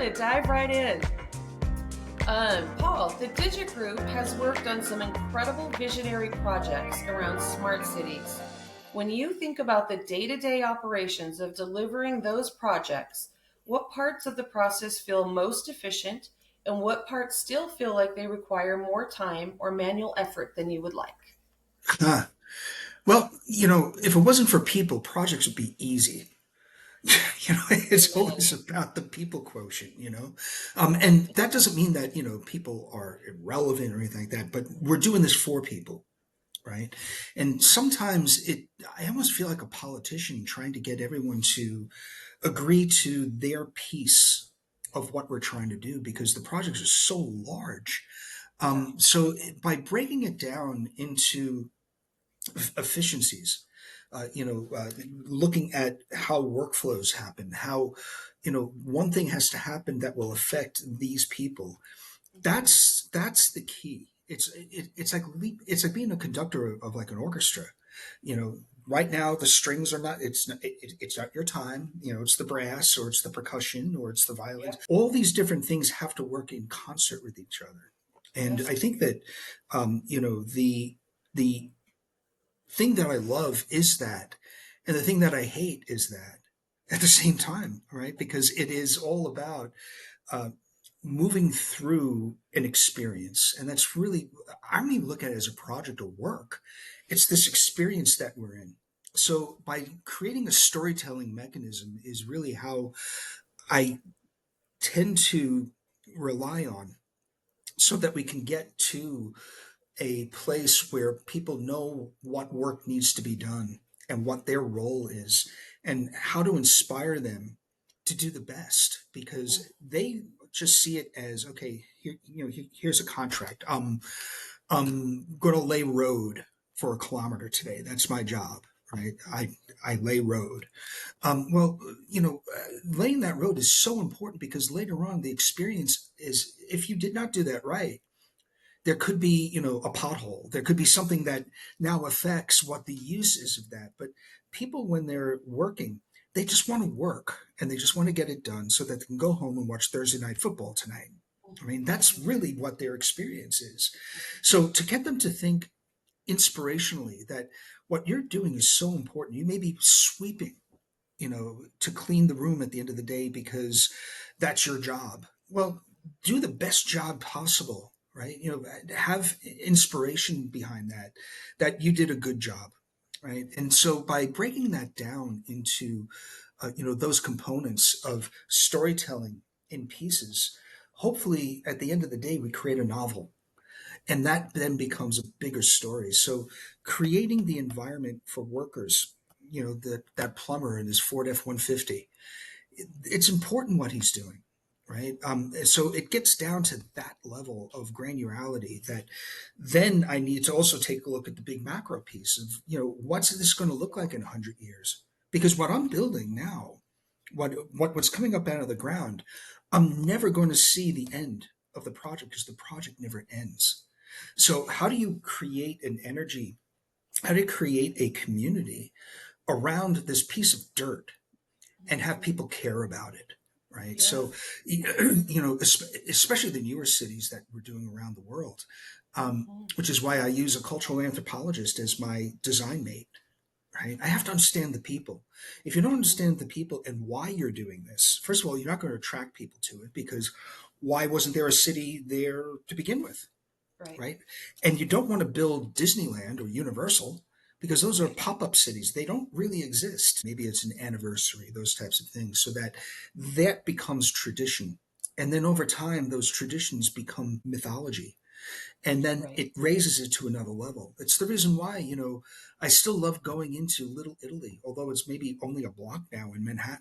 to dive right in. Paul, the Digit Group has worked on some incredible visionary projects around smart cities. When you think about the day to day operations of delivering those projects, what parts of the process feel most efficient and what parts still feel like they require more time or manual effort than you would like? Huh. Well, if it wasn't for people, projects would be easy. It's always Amen. about the people quotient. And that doesn't mean that, people are irrelevant or anything like that, but we're doing this for people, right? And sometimes I almost feel like a politician trying to get everyone to agree to their piece of what we're trying to do because the projects are so large. Yeah. So by breaking it down into efficiencies, looking at how workflows happen, how, one thing has to happen that will affect these people. Mhm. That's the key. It's like being a conductor of like an orchestra. Right now the strings are not. It's not your time. It's the brass or it's the percussion or it's the violins. Yep. All these different things have to work in concert with each other. And Yes. I think that the thing that I love is that, and the thing that I hate is that at the same time, right? Because it is all about uh, moving through an experience. And that's really, I don't even look at it as a project or work. It's this experience that we're in. So by creating a storytelling mechanism is really how I tend to rely on so that we can get to a place where people know what work needs to be done and what their role is and how to inspire them to do the best Mm. because they just see it as okay here's a contract. I'm going to lay road for a kilometer today. That's my job, right? I lay road. Well, laying that road is so important because later on the experience is if you did not do that right, there could be a pothole, there could be something that now affects what the use is of that. But people when they're working, they just want to work and they just want to get it done so that they can go home and watch Thursday night football tonight. I mean, that's really what their experience is. So to get them to think inspirationally that what you're doing is so important, you may be sweeping, to clean the room at the end of the day because that's your job. Well, do the best job possible, right? Have inspiration behind that, that you did a good job, right? And so by breaking that down into, those components of storytelling in pieces, hopefully at the end of the day, we create a novel and that then becomes a bigger story. So creating the environment for workers, that plumber in his Ford F-150, it's important what he's doing, right? So it gets down to that level of granularity that then I need to also take a look at the big macro piece of, what's this going to look like in 100 years? Because what I'm building now, what's coming up out of the ground, I'm never going to see the end of the project because the project never ends. So how do you create an energy? How do you create a community around this piece of dirt and have Mhm. people care about it? Right. So, Yes. especially the newer cities that we're doing around the world, Mhm. which is why I use a cultural anthropologist as my design mate. Right. I have to understand the people. If you don't Mhm. understand the people and why you're doing this, first of all, you're not going to attract people to it because why wasn't there a city there to begin with? Right. Right? And you don't want to build Disneyland or Universal because those are Right. pop up cities. They don't really exist. Maybe it's an anniversary, those types of things, so that becomes tradition. And then over time, those traditions become mythology. And then Right. it raises it to another level. It's the reason why, I still love going into Little Italy, although it's maybe only a block now in Manhattan.